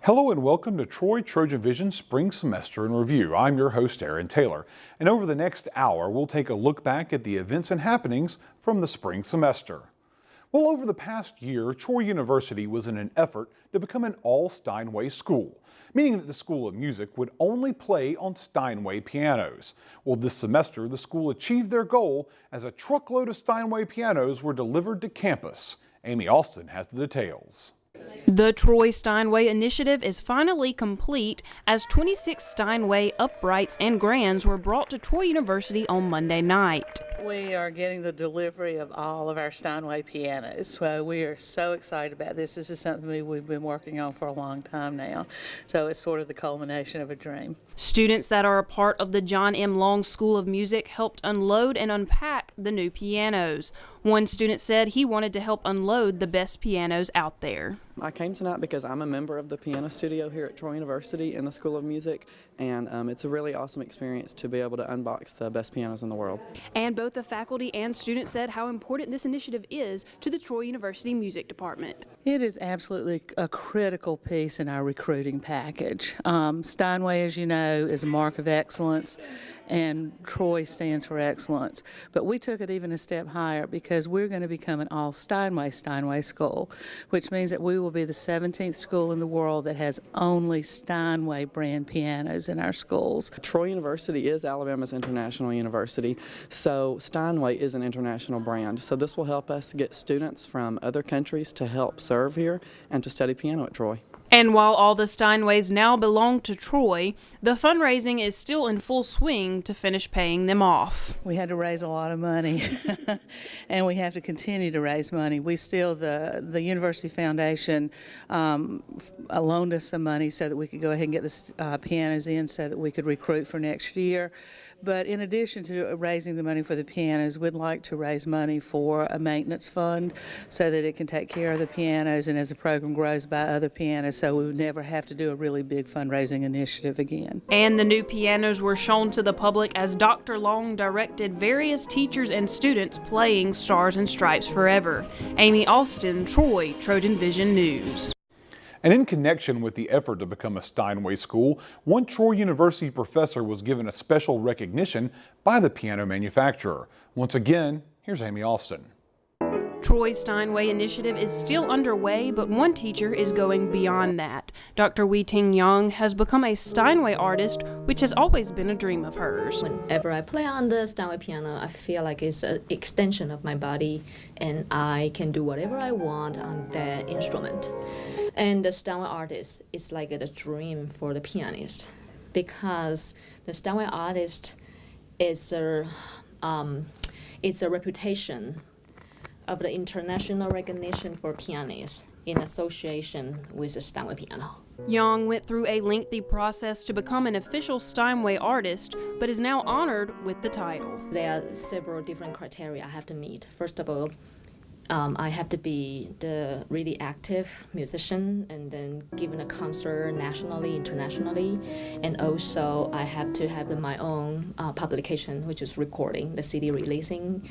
Hello and welcome to TrojanVision Spring Semester in Review. I'm your host, Aaron Taylor, and over the next hour, we'll take a look back at the events and happenings from the spring semester. Well, over the past year, Troy University was in an effort to become an all-Steinway school, meaning that the School of Music would only play on Steinway pianos. Well, this semester, the school achieved their goal as a truckload of Steinway pianos were delivered to campus. Amy Alston has the details. The Troy Steinway initiative is finally complete as 26 Steinway uprights and grands were brought to Troy University on Monday night. We are getting the delivery of all of our Steinway pianos. So we are so excited about this. This is something we've been working on for a long time now. So it's sort of the culmination of a dream. Students that are a part of the John M. Long School of Music helped unload and unpack the new pianos. One student said he wanted to help unload the best pianos out there. I came tonight because I'm a member of the piano studio here at Troy University in the School of Music, and it's a really awesome experience to be able to unbox the best pianos in the world. And both the faculty and students said how important this initiative is to the Troy University Music Department. It is absolutely a critical piece in our recruiting package. Steinway, as you know, is a mark of excellence, and Troy stands for excellence. But we took it even a step higher because we're going to become an all-Steinway school, which means that we will be the 17th school in the world that has only Steinway brand pianos in our schools. Troy University is Alabama's international university, so Steinway is an international brand. So this will help us get students from other countries to help serve here and to study piano at Troy. And while all the Steinways now belong to Troy, the fundraising is still in full swing to finish paying them off. We had to raise a lot of money, and we have to continue to raise money. We still, the University Foundation loaned us some money so that we could go ahead and get the pianos in so that we could recruit for next year. But in addition to raising the money for the pianos, we'd like to raise money for a maintenance fund so that it can take care of the pianos, and as the program grows, buy other pianos, so we would never have to do a really big fundraising initiative again. And the new pianos were shown to the public as Dr. Long directed various teachers and students playing Stars and Stripes Forever. Amy Alston, Troy, TrojanVision News. And in connection with the effort to become a Steinway school, one Troy University professor was given a special recognition by the piano manufacturer. Once again, here's Amy Alston. Troy Steinway initiative is still underway, but one teacher is going beyond that. Dr. Wei-Ting Yang has become a Steinway artist, which has always been a dream of hers. Whenever I play on the Steinway piano, I feel like it's an extension of my body, and I can do whatever I want on the instrument. And the Steinway artist is like a dream for the pianist, because the Steinway artist is it's a reputation of the international recognition for pianists in association with the Steinway piano. Young went through a lengthy process to become an official Steinway artist, but is now honored with the title. There are several different criteria I have to meet. First of all, I have to be the really active musician and then given a concert nationally, internationally, and also I have to have my own publication, which is recording, the CD releasing,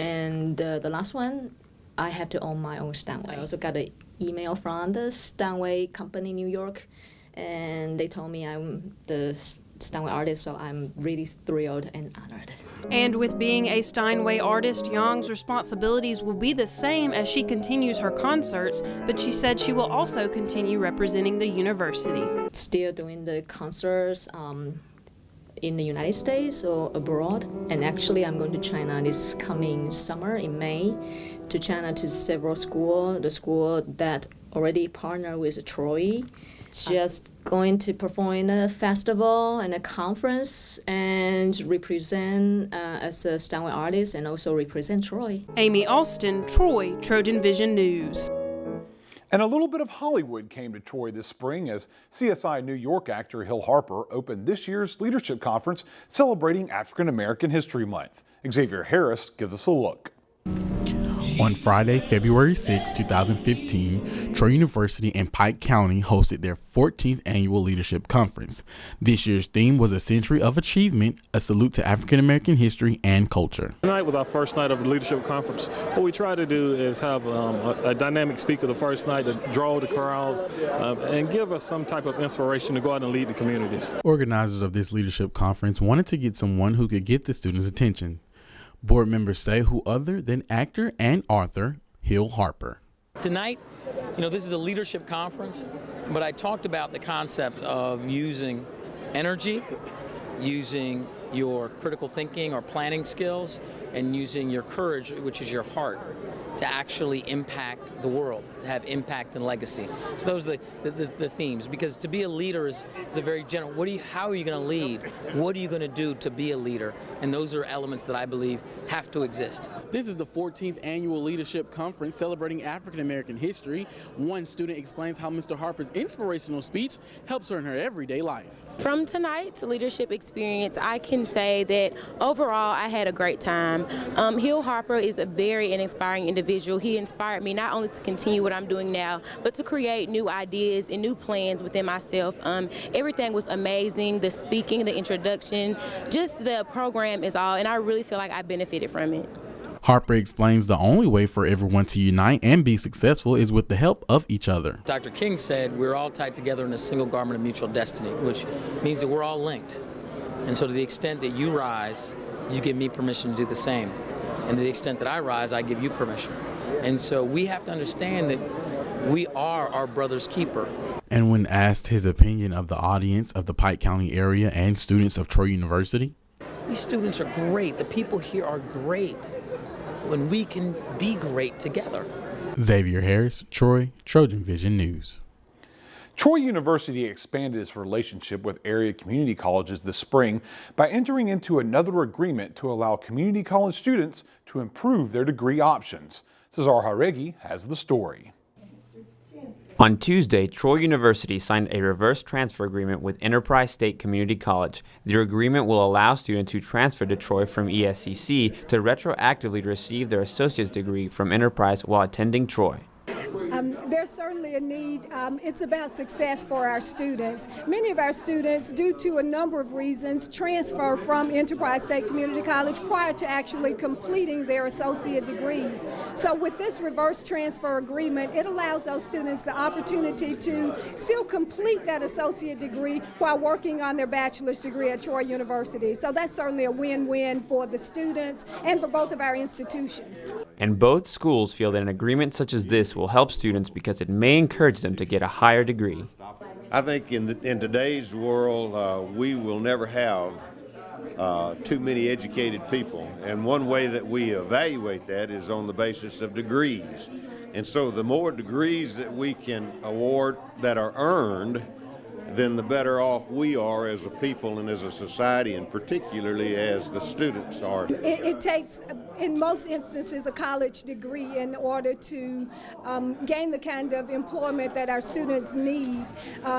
and the last one, I have to own my own Steinway. I also got an email from the Steinway company in New York, and they told me I'm the Steinway artist, so I'm really thrilled and honored. And with being a Steinway artist, Young's responsibilities will be the same as she continues her concerts, but she said she will also continue representing the university. Still doing the concerts in the United States or abroad, and actually I'm going to China this coming summer in May, to China to several schools, the school that already partner with Troy. Just going to perform in a festival and a conference and represent as a Steinway artist and also represent Troy. Amy Alston, Troy, TrojanVision News. And a little bit of Hollywood came to Troy this spring as CSI New York actor Hill Harper opened this year's leadership conference celebrating African American History Month. Xavier Harris gives us a look. On Friday, February 6, 2015, Troy University and Pike County hosted their 14th annual leadership conference. This year's theme was A Century of Achievement, a salute to African American history and culture. Tonight was our first night of the leadership conference. What we try to do is have a dynamic speaker the first night to draw the crowds and give us some type of inspiration to go out and lead the communities. Organizers of this leadership conference wanted to get someone who could get the students' attention. Board members say who other than actor and author Hill Harper. Tonight, this is a leadership conference, but I talked about the concept of using energy, using your critical thinking or planning skills, and using your courage, which is your heart, to actually impact the world, to have impact and legacy. So those are the themes, because to be a leader is a very general, how are you going to lead? What are you going to do to be a leader? And those are elements that I believe have to exist. This is the 14th annual leadership conference celebrating African American history. One student explains how Mr. Harper's inspirational speech helps her in her everyday life. From tonight's leadership experience, I can say that overall I had a great time. Hill Harper is a very inspiring individual. He inspired me not only to continue what I'm doing now, but to create new ideas and new plans within myself. Everything was amazing, the speaking, the introduction, just the program is all, and I really feel like I benefited from it. Harper explains the only way for everyone to unite and be successful is with the help of each other. Dr. King said we're all tied together in a single garment of mutual destiny, which means that we're all linked. And so to the extent that you rise, you give me permission to do the same. And to the extent that I rise, I give you permission. And so we have to understand that we are our brother's keeper. And when asked his opinion of the audience of the Pike County area and students of Troy University, these students are great. The people here are great when we can be great together. Xavier Harris, Troy, TrojanVision News. Troy University expanded its relationship with area community colleges this spring by entering into another agreement to allow community college students to improve their degree options. Cesar Jaregui has the story. On Tuesday, Troy University signed a reverse transfer agreement with Enterprise State Community College. The agreement will allow students who transfer to Troy from ESCC to retroactively receive their associate's degree from Enterprise while attending Troy. There's certainly a need. It's about success for our students. Many of our students, due to a number of reasons, transfer from Enterprise State Community College prior to actually completing their associate degrees. So with this reverse transfer agreement, it allows those students the opportunity to still complete that associate degree while working on their bachelor's degree at Troy University. So that's certainly a win-win for the students and for both of our institutions. And both schools feel that an agreement such as this will help students because it may encourage them to get a higher degree. I think in today's world, we will never have too many educated people. And one way that we evaluate that is on the basis of degrees. And so the more degrees that we can award that are earned, then the better off we are as a people and as a society, and particularly as the students are. It takes, in most instances, a college degree in order to gain the kind of employment that our students need.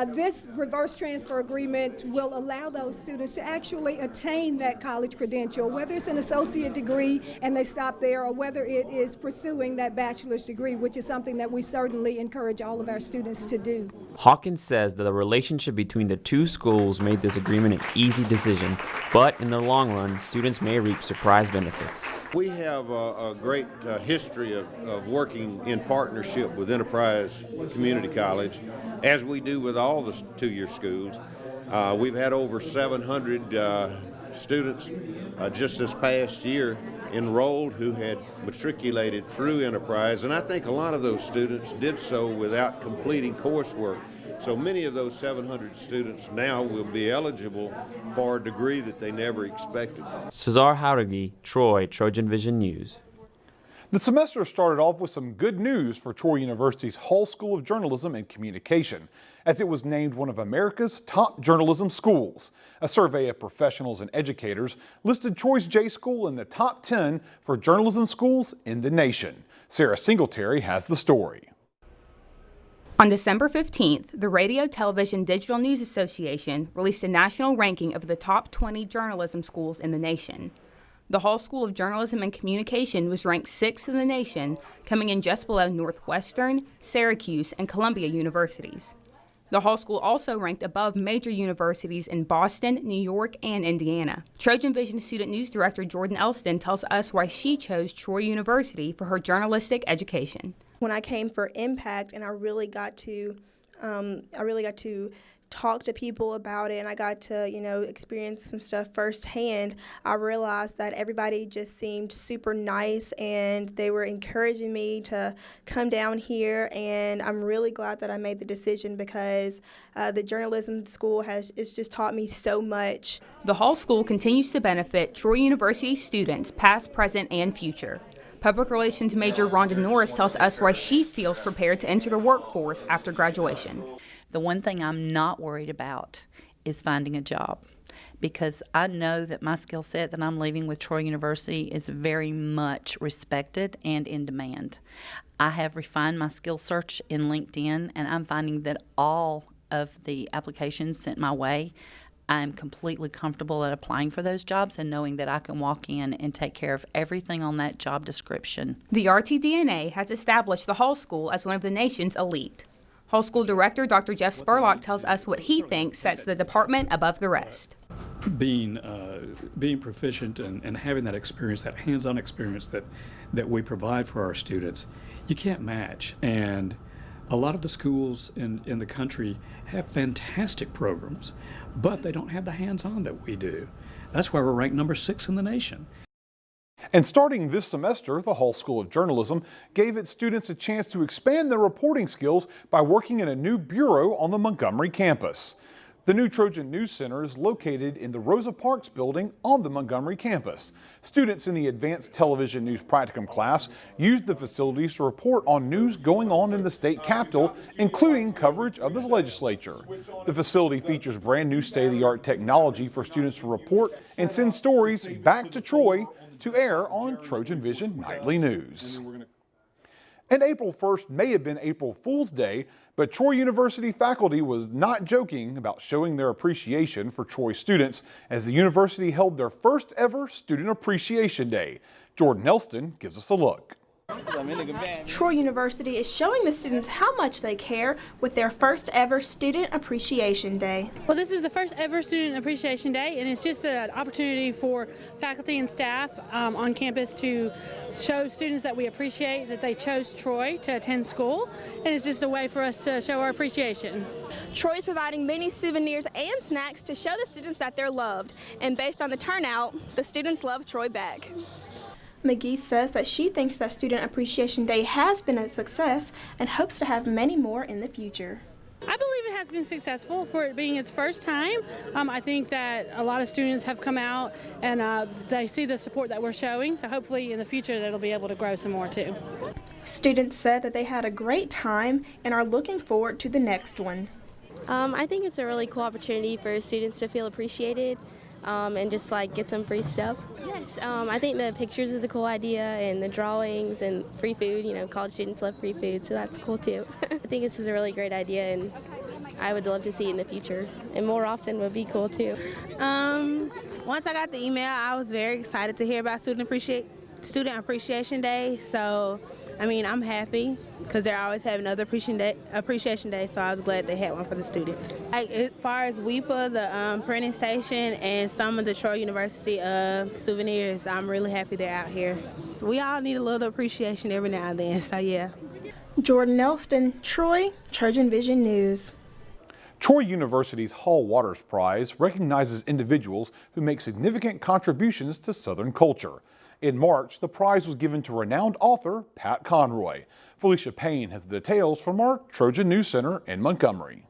This reverse transfer agreement will allow those students to actually attain that college credential, whether it's an associate degree and they stop there, or whether it is pursuing that bachelor's degree, which is something that we certainly encourage all of our students to do. Hawkins says that the relationship between the two schools made this agreement an easy decision, but in the long run, students may reap surprise benefits. We have a great history of working in partnership with Enterprise Community College, as we do with all the two-year schools. We've had over 700 students just this past year enrolled who had matriculated through Enterprise, and I think a lot of those students did so without completing coursework. So many of those 700 students now will be eligible for a degree that they never expected. Cesar Jaregui, Troy, TrojanVision News. The semester started off with some good news for Troy University's Hall School of Journalism and Communication, as it was named one of America's top journalism schools. A survey of professionals and educators listed Troy's J School in the top 10 for journalism schools in the nation. Sarah Singletary has the story. On December 15th, the Radio Television Digital News Association released a national ranking of the top 20 journalism schools in the nation. The Hall School of Journalism and Communication was ranked 6th in the nation, coming in just below Northwestern, Syracuse, and Columbia universities. The Hall School also ranked above major universities in Boston, New York, and Indiana. TrojanVision Student News Director Jordan Elston tells us why she chose Troy University for her journalistic education. When I came for Impact, and I really got to talk to people about it, and I got to, experience some stuff firsthand, I realized that everybody just seemed super nice, and they were encouraging me to come down here, and I'm really glad that I made the decision because the journalism school has just taught me so much. The Hall School continues to benefit Troy University students, past, present, and future. Public Relations major Rhonda Norris tells us why she feels prepared to enter the workforce after graduation. The one thing I'm not worried about is finding a job, because I know that my skill set that I'm leaving with Troy University is very much respected and in demand. I have refined my skill search in LinkedIn, and I'm finding that all of the applications sent my way, I'm completely comfortable at applying for those jobs and knowing that I can walk in and take care of everything on that job description. The RTDNA has established the Hall School as one of the nation's elite. Hall School Director Dr. Jeff Spurlock tells us what he thinks sets the department above the rest. Being proficient and having that experience, that hands-on experience that we provide for our students, you can't match. And a lot of the schools in the country have fantastic programs, but they don't have the hands-on that we do. That's why we're ranked number 6 in the nation. And starting this semester, the Hall School of Journalism gave its students a chance to expand their reporting skills by working in a new bureau on the Montgomery campus. The new Trojan News Center is located in the Rosa Parks building on the Montgomery campus. Students in the Advanced Television News Practicum class used the facilities to report on news going on in the state capitol, including coverage of the legislature. The facility features brand new state-of-the-art technology for students to report and send stories back to Troy to air on TrojanVision Nightly News. And April 1st may have been April Fool's Day, but Troy University faculty was not joking about showing their appreciation for Troy students as the university held their first ever Student Appreciation Day. Jordan Elston gives us a look. Troy University is showing the students how much they care with their first ever Student Appreciation Day. Well, this is the first ever Student Appreciation Day, and it's just an opportunity for faculty and staff on campus to show students that we appreciate that they chose Troy to attend school, and it's just a way for us to show our appreciation. Troy is providing many souvenirs and snacks to show the students that they're loved, and based on the turnout, the students love Troy back. McGee says that she thinks that Student Appreciation Day has been a success and hopes to have many more in the future. I believe it has been successful for it being its first time. I think that a lot of students have come out and they see the support that we're showing, so hopefully in the future it'll be able to grow some more too. Students said that they had a great time and are looking forward to the next one. I think it's a really cool opportunity for students to feel appreciated. And just get some free stuff. Yes, I think the pictures is a cool idea, and the drawings and free food. College students love free food, so that's cool too. I think this is a really great idea, and I would love to see it in the future, and more often would be cool too. Once I got the email, I was very excited to hear about Student Appreciation Day. So, I'm happy because they're always having another appreciation day. So I was glad they had one for the students. As far as WEPA, the printing station, and some of the Troy University souvenirs, I'm really happy they're out here. So we all need a little appreciation every now and then. So yeah. Jordan Elston, Troy, TrojanVision News. Troy University's Hall Waters Prize recognizes individuals who make significant contributions to Southern culture. In March, the prize was given to renowned author Pat Conroy. Felicia Payne has the details from our Trojan News Center in Montgomery.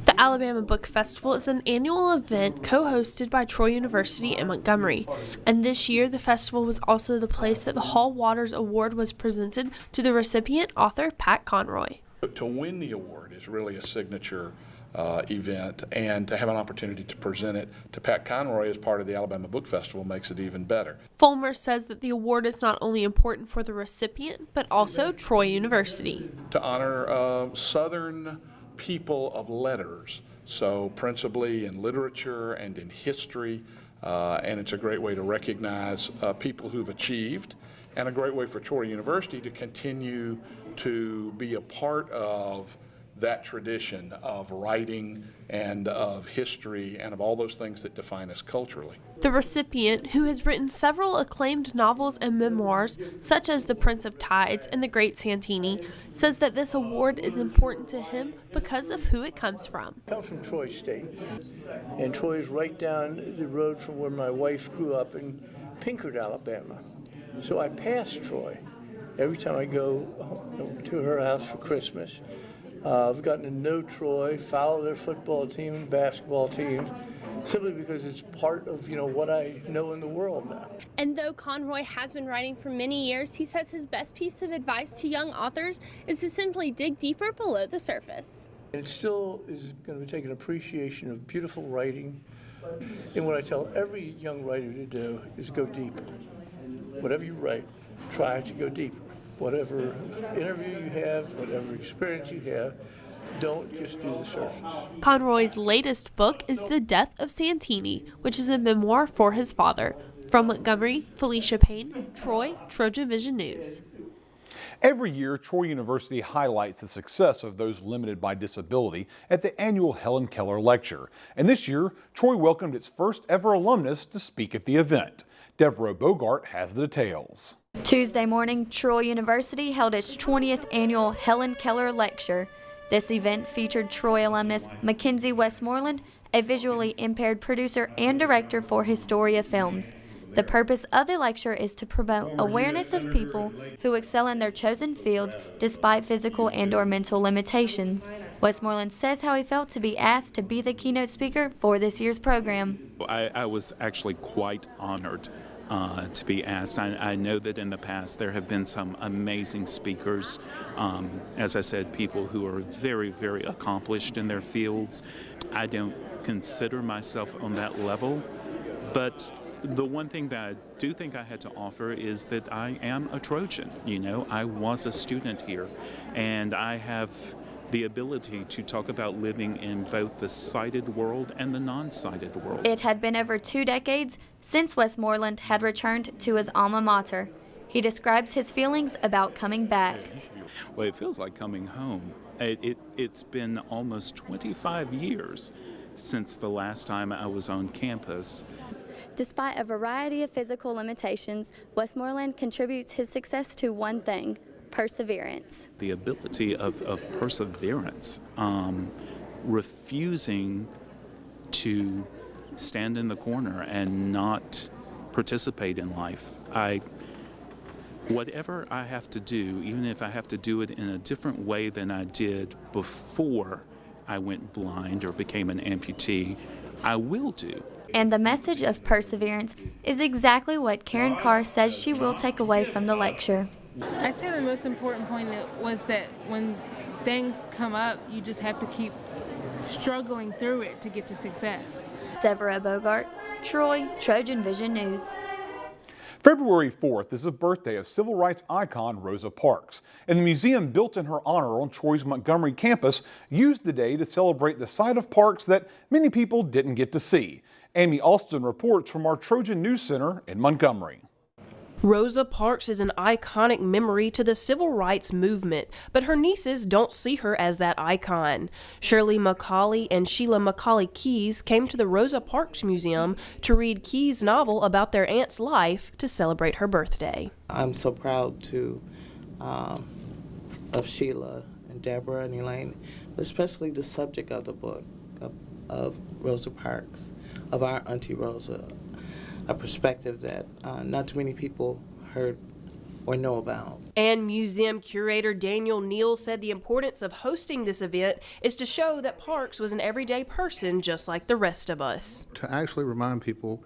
The Alabama Book Festival is an annual event co-hosted by Troy University in Montgomery. And this year, the festival was also the place that the Hall Waters Award was presented to the recipient author Pat Conroy. To win the award is really a signature event, and to have an opportunity to present it to Pat Conroy as part of the Alabama Book Festival makes it even better. Fulmer says that the award is not only important for the recipient, but also Troy University. To honor Southern people of letters, so principally in literature and in history, and it's a great way to recognize people who've achieved, and a great way for Troy University to continue to be a part of that tradition of writing and of history and of all those things that define us culturally. The recipient, who has written several acclaimed novels and memoirs, such as The Prince of Tides and The Great Santini, says that this award is important to him because of who it comes from. It comes from Troy State, and Troy is right down the road from where my wife grew up in Pinkard, Alabama. So I pass Troy every time I go to her house for Christmas. I've gotten to know Troy, follow their football team and basketball teams, simply because it's part of, what I know in the world now. And though Conroy has been writing for many years, he says his best piece of advice to young authors is to simply dig deeper below the surface. And it still is going to take an appreciation of beautiful writing. And what I tell every young writer to do is go deeper. Whatever you write, try to go deeper. Whatever interview you have, whatever experience you have, don't just do the surface. Conroy's latest book is The Death of Santini, which is a memoir for his father. From Montgomery, Felicia Payne, Troy, TrojanVision News. Every year, Troy University highlights the success of those limited by disability at the annual Helen Keller Lecture. And this year, Troy welcomed its first ever alumnus to speak at the event. Deborah Bogart has the details. Tuesday morning, Troy University held its 20th annual Helen Keller Lecture. This event featured Troy alumnus Mackenzie Westmoreland, a visually impaired producer and director for Historia Films. The purpose of the lecture is to promote awareness of people who excel in their chosen fields despite physical and/or mental limitations. Westmoreland says how he felt to be asked to be the keynote speaker for this year's program. I was actually quite honored to be asked. I know that in the past there have been some amazing speakers, as I said, people who are very, very accomplished in their fields. I don't consider myself on that level, but the one thing that I do think I had to offer is that I am a Trojan. I was a student here, and I have the ability to talk about living in both the sighted world and the non-sighted world. It had been over 2 decades since Westmoreland had returned to his alma mater. He describes his feelings about coming back. Well, it feels like coming home. It's been almost 25 years since the last time I was on campus. Despite a variety of physical limitations, Westmoreland contributes his success to one thing: perseverance. The ability of perseverance, refusing to stand in the corner and not participate in life. Whatever I have to do, even if I have to do it in a different way than I did before I went blind or became an amputee, I will do. And the message of perseverance is exactly what Karen Carr says she will take away from the lecture. I'd say the most important point was that when things come up, you just have to keep struggling through it to get to success. Deborah Bogart, Troy, TrojanVision News. February 4th is the birthday of civil rights icon Rosa Parks, and the museum built in her honor on Troy's Montgomery campus used the day to celebrate the side of Parks that many people didn't get to see. Amy Alston reports from our Trojan News Center in Montgomery. Rosa Parks is an iconic memory to the civil rights movement, but her nieces don't see her as that icon. Shirley Macaulay and Sheila Macaulay Keyes came to the Rosa Parks Museum to read Keyes' novel about their aunt's life to celebrate her birthday. I'm so proud of Sheila and Deborah and Elaine, especially the subject of the book of Rosa Parks, of our Auntie Rosa. A perspective that not too many people heard or know about. And museum curator Daniel Neal said the importance of hosting this event is to show that Parks was an everyday person just like the rest of us. To actually remind people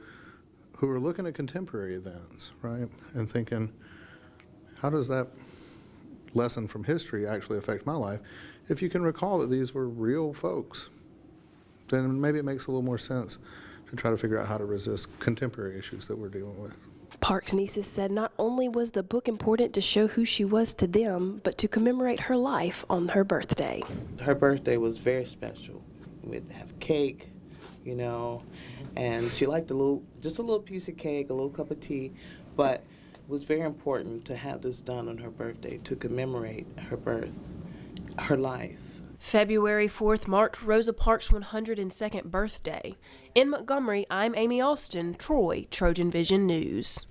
who are looking at contemporary events, right, and thinking, how does that lesson from history actually affect my life? If you can recall that these were real folks, then maybe it makes a little more sense to try to figure out how to resist contemporary issues that we're dealing with. Parks' nieces said not only was the book important to show who she was to them, but to commemorate her life on her birthday. Her birthday was very special. We'd have cake, And she liked just a little piece of cake, a little cup of tea, but it was very important to have this done on her birthday to commemorate her birth, her life. February 4th marked Rosa Parks' 102nd birthday. In Montgomery, I'm Amy Austin, Troy, TrojanVision News.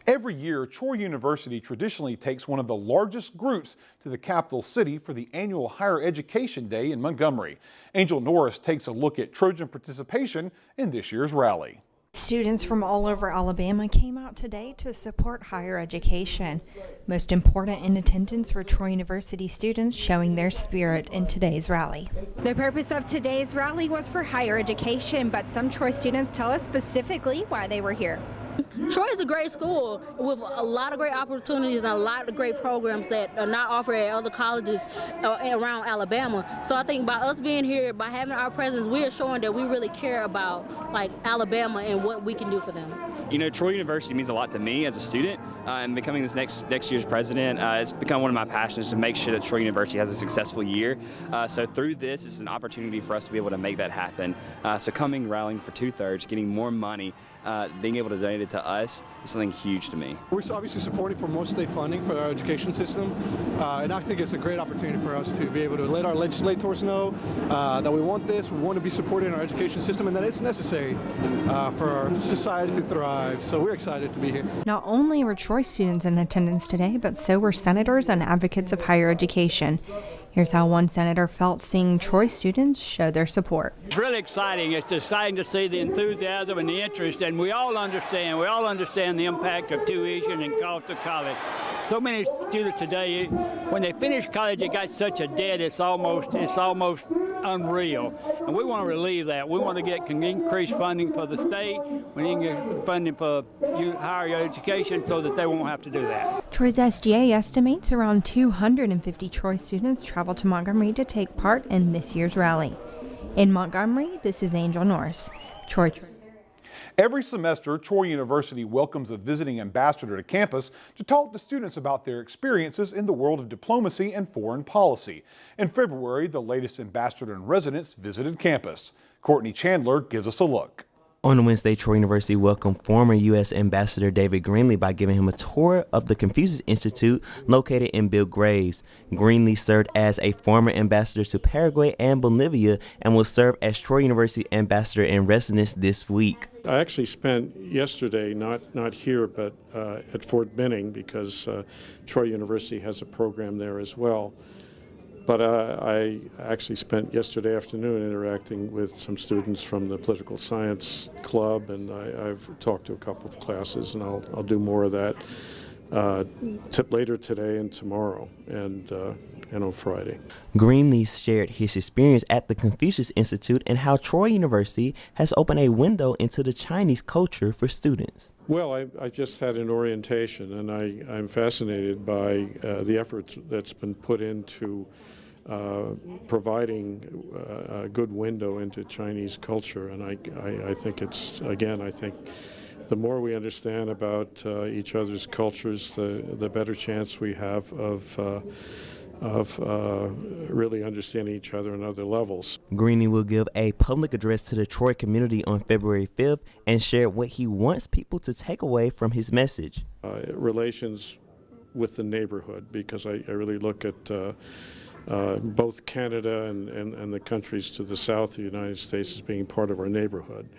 Every year, Troy University traditionally takes one of the largest groups to the capital city for the annual Higher Education Day in Montgomery. Angel Norris takes a look at Trojan participation in this year's rally. Students from all over Alabama came out today to support higher education. Most important in attendance were Troy University students showing their spirit in today's rally. The purpose of today's rally was for higher education, but some Troy students tell us specifically why they were here. Troy is a great school with a lot of great opportunities and a lot of great programs that are not offered at other colleges around Alabama. So I think by us being here, by having our presence, we are showing that we really care about Alabama and what we can do for them. You know, Troy University means a lot to me as a student, and becoming this next year's president, it's become one of my passions to make sure that Troy University has a successful year. So through this, it's an opportunity for us to be able to make that happen. So coming, rallying for 2/3, getting more money, being able to donate it to us is something huge to me. We're obviously supporting for more state funding for our education system, and I think it's a great opportunity for us to be able to let our legislators know that we want this, we want to be supporting our education system, and that it's necessary for our society to thrive. So we're excited to be here. Not only were Troy students in attendance today, but so were senators and advocates of higher education. Here's how one senator felt seeing Troy students show their support. It's really exciting. It's exciting to see the enthusiasm and the interest, and we all understand the impact of tuition and cost of college. So many students today, when they finish college, they got such a debt, it's almost unreal. And we want to relieve that. We want to get increased funding for the state. We need to get funding for higher education so that they won't have to do that. Troy's SGA estimates around 250 Troy students travel to Montgomery to take part in this year's rally. In Montgomery, this is Angel Norris, Troy. Every semester, Troy University welcomes a visiting ambassador to campus to talk to students about their experiences in the world of diplomacy and foreign policy. In February, the latest ambassador in residence visited campus. Courtney Chandler gives us a look. On Wednesday, Troy University welcomed former U.S. Ambassador David Greenlee by giving him a tour of the Confucius Institute located in Bill Graves. Greenlee served as a former ambassador to Paraguay and Bolivia and will serve as Troy University Ambassador in residence this week. I actually spent yesterday, not here, but at Fort Benning, because Troy University has a program there as well. But I actually spent yesterday afternoon interacting with some students from the Political Science Club, and I've talked to a couple of classes, and I'll do more of that later today and tomorrow, and on Friday. Greenlee shared his experience at the Confucius Institute and how Troy University has opened a window into the Chinese culture for students. Well, I just had an orientation, and I'm fascinated by the efforts that's been put into providing a good window into Chinese culture, and I think it's, again, I think the more we understand about each other's cultures, the better chance we have of really understanding each other on other levels. Greenlee will give a public address to the Troy community on February 5th and share what he wants people to take away from his message. Relations with the neighborhood, because I really look at both Canada and the countries to the south of the United States as being part of our neighborhood.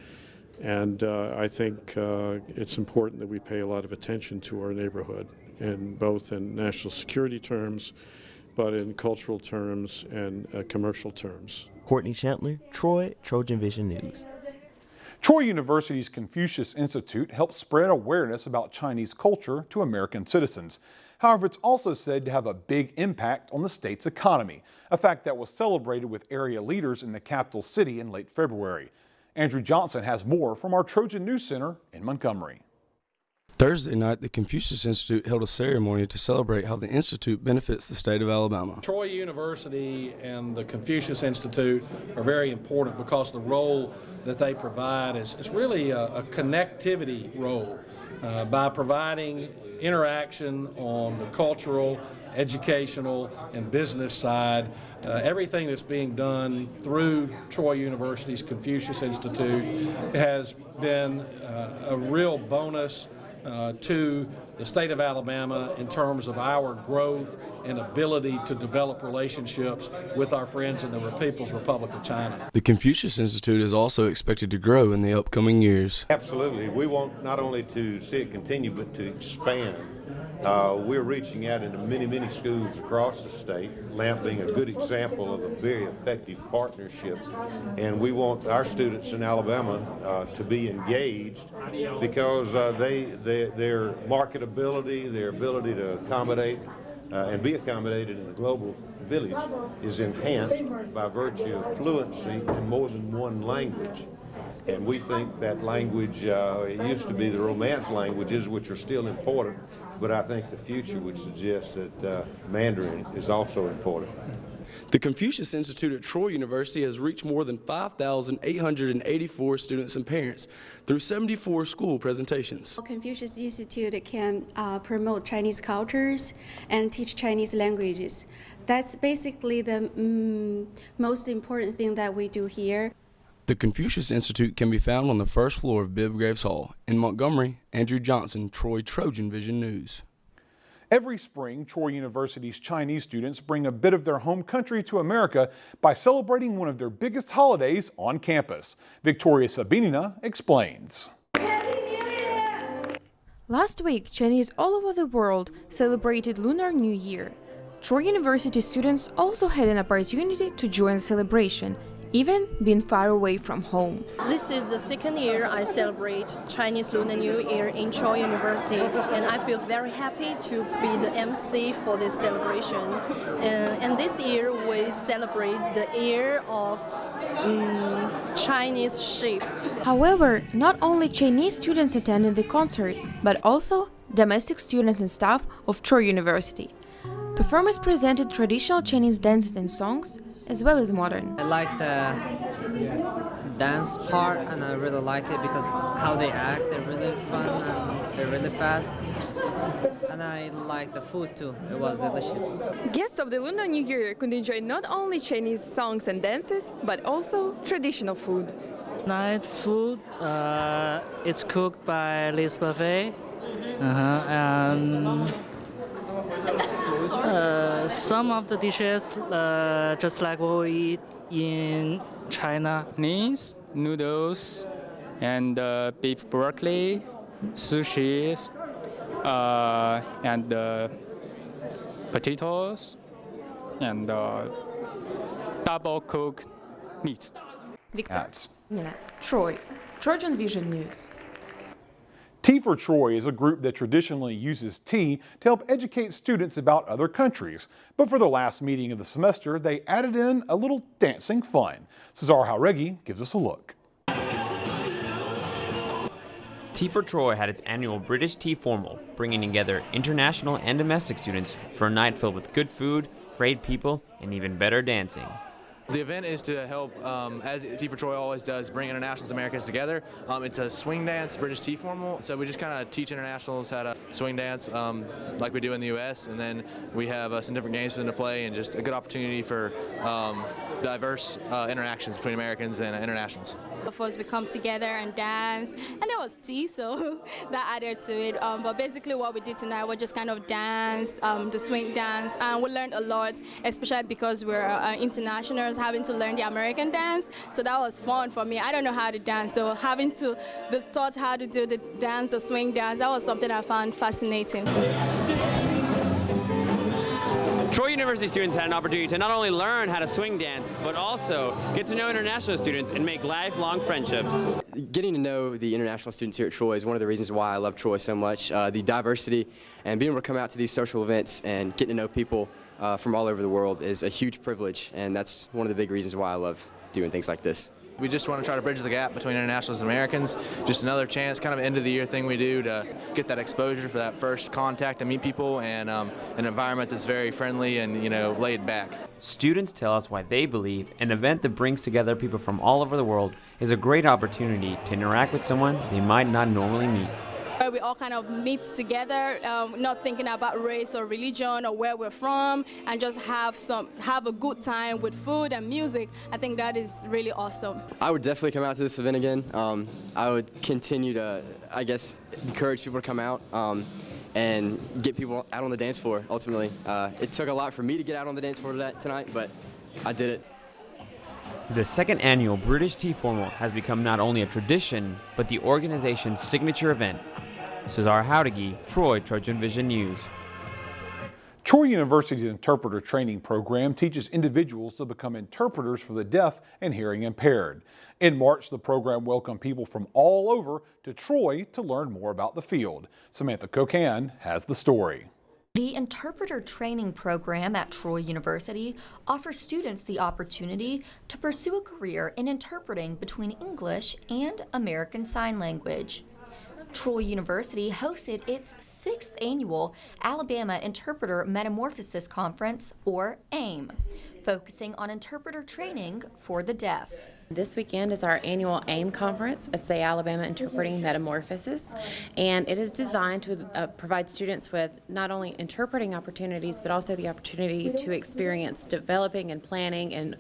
And I think it's important that we pay a lot of attention to our neighborhood, and both in national security terms, but in cultural terms and commercial terms. Courtney Chandler, Troy, TrojanVision News. Troy University's Confucius Institute helps spread awareness about Chinese culture to American citizens. However, it's also said to have a big impact on the state's economy, a fact that was celebrated with area leaders in the capital city in late February. Andrew Johnson has more from our Trojan News Center in Montgomery. Thursday night, the Confucius Institute held a ceremony to celebrate how the Institute benefits the state of Alabama. Troy University and the Confucius Institute are very important because the role that they provide is really a connectivity role. By providing interaction on the cultural, educational, and business side. Everything that's being done through Troy University's Confucius Institute has been a real bonus to the state of Alabama in terms of our growth and ability to develop relationships with our friends in the People's Republic of China. The Confucius Institute is also expected to grow in the upcoming years. Absolutely. We want not only to see it continue, but to expand. We're reaching out into many, many schools across the state, LAMP being a good example of a very effective partnership. And we want our students in Alabama to be engaged because their marketability, their ability to accommodate and be accommodated in the global village is enhanced by virtue of fluency in more than one language. And we think that language, it used to be the Romance languages, which are still important, but I think the future would suggest that Mandarin is also important. The Confucius Institute at Troy University has reached more than 5,884 students and parents through 74 school presentations. Confucius Institute can promote Chinese cultures and teach Chinese languages. That's basically the most important thing that we do here. The Confucius Institute can be found on the first floor of Bibb Graves Hall. In Montgomery, Andrew Johnson, Troy TrojanVision News. Every spring, Troy University's Chinese students bring a bit of their home country to America by celebrating one of their biggest holidays on campus. Victoria Sabinina explains. Last week, Chinese all over the world celebrated Lunar New Year. Troy University students also had an opportunity to join the celebration, even being far away from home. This is the second year I celebrate Chinese Lunar New Year in Troy University, and I feel very happy to be the MC for this celebration. And this year we celebrate the year of Chinese sheep. However, not only Chinese students attended the concert, but also domestic students and staff of Troy University. Performers presented traditional Chinese dances and songs, as well as modern. I like the dance part, and I really like it because how they act, they're really fun and they're really fast. And I like the food too, it was delicious. Guests of the Lunar New Year could enjoy not only Chinese songs and dances, but also traditional food. Night food, it's cooked by Liz Buffet. Some of the dishes, just like what we eat in China. Noodles, and beef broccoli, sushi, and potatoes, and double cooked meat. Victoria, Troy, TrojanVision News. Tea for Troy is a group that traditionally uses tea to help educate students about other countries. But for the last meeting of the semester, they added in a little dancing fun. Cesar Jauregui gives us a look. Tea for Troy had its annual British Tea Formal, bringing together international and domestic students for a night filled with good food, great people, and even better dancing. The event is to help, as Tea for Troy always does, bring internationals and Americans together. It's a swing dance, British Tea Formal, so we just kind of teach internationals how to swing dance like we do in the U.S., and then we have some different games for them to play, and just a good opportunity for diverse interactions between Americans and internationals. Of us, we come together and dance, and there was tea, so that added to it. But basically what we did tonight was just kind of dance, the swing dance, and we learned a lot, especially because we're internationals, having to learn the American dance. So that was fun for me. I don't know how to dance, so having to be taught how to do the dance, the swing dance, that was something I found fascinating. Troy University students had an opportunity to not only learn how to swing dance, but also get to know international students and make lifelong friendships. Getting to know the international students here at Troy is one of the reasons why I love Troy so much. The diversity and being able to come out to these social events and getting to know people from all over the world is a huge privilege, and that's one of the big reasons why I love doing things like this. We just want to try to bridge the gap between internationals and Americans. Just another chance, kind of end of the year thing we do to get that exposure for that first contact and meet people, and an environment that's very friendly and, you know, laid back. Students tell us why they believe an event that brings together people from all over the world is a great opportunity to interact with someone they might not normally meet. where we all kind of meet together, not thinking about race or religion or where we're from, and just have a good time with food and music. I think that is really awesome. I would definitely come out to this event again. I would continue to, I guess, encourage people to come out and get people out on the dance floor, ultimately. It took a lot for me to get out on the dance floor tonight, but I did it. The second annual British Tea Formal has become not only a tradition, but the organization's signature event. Cesar Howdigi, Troy, TrojanVision News. Troy University's interpreter training program teaches individuals to become interpreters for the deaf and hearing impaired. In March, the program welcomed people from all over to Troy to learn more about the field. Samantha Cocan has the story. The interpreter training program at Troy University offers students the opportunity to pursue a career in interpreting between English and American Sign Language. Troy University hosted its 6th annual Alabama Interpreter Metamorphosis Conference, or AIM, focusing on interpreter training for the deaf. This weekend is our annual AIM conference. It's the Alabama Interpreting Metamorphosis, and it is designed to provide students with not only interpreting opportunities, but also the opportunity to experience developing and planning and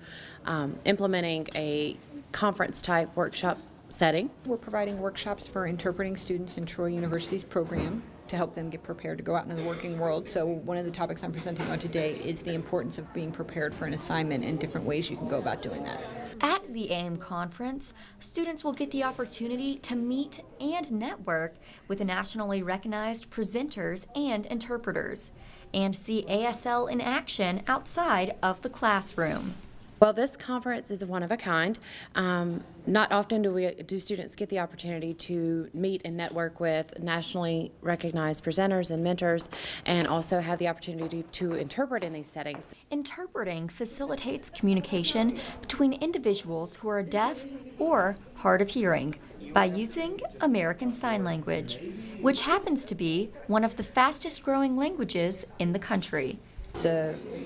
implementing a conference-type workshop setting. We're providing workshops for interpreting students in Troy University's program to help them get prepared to go out into the working world. So one of the topics I'm presenting on today is the importance of being prepared for an assignment and different ways you can go about doing that. At the AIM conference, students will get the opportunity to meet and network with nationally recognized presenters and interpreters, and see ASL in action outside of the classroom. Well, this conference is one of a kind. Not often do students get the opportunity to meet and network with nationally recognized presenters and mentors, and also have the opportunity to interpret in these settings. Interpreting facilitates communication between individuals who are deaf or hard of hearing by using American Sign Language, which happens to be one of the fastest growing languages in the country. It's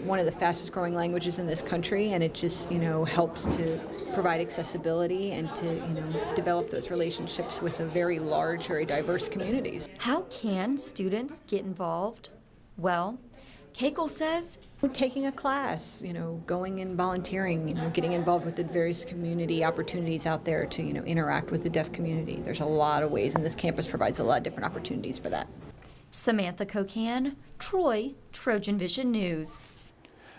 one of the fastest growing languages in this country, and it just, helps to provide accessibility and to, develop those relationships with a very large, very diverse communities. How can students get involved? Well, Keiko says, taking a class, going and volunteering, getting involved with the various community opportunities out there to, interact with the deaf community. There's a lot of ways, and this campus provides a lot of different opportunities for that. Samantha Cocan, Troy, TrojanVision News.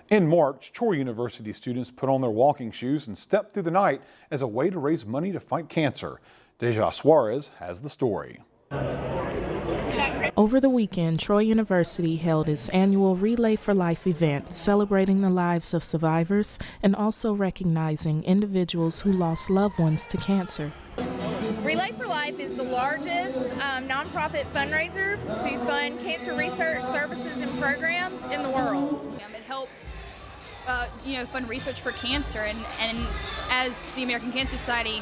In March, Troy University students put on their walking shoes and stepped through the night as a way to raise money to fight cancer. Deja Suarez has the story. Over the weekend, Troy University held its annual Relay for Life event, celebrating the lives of survivors and also recognizing individuals who lost loved ones to cancer. Relay for Life is the largest nonprofit fundraiser to fund cancer research services and programs in the world. It helps fund research for cancer, and as the American Cancer Society,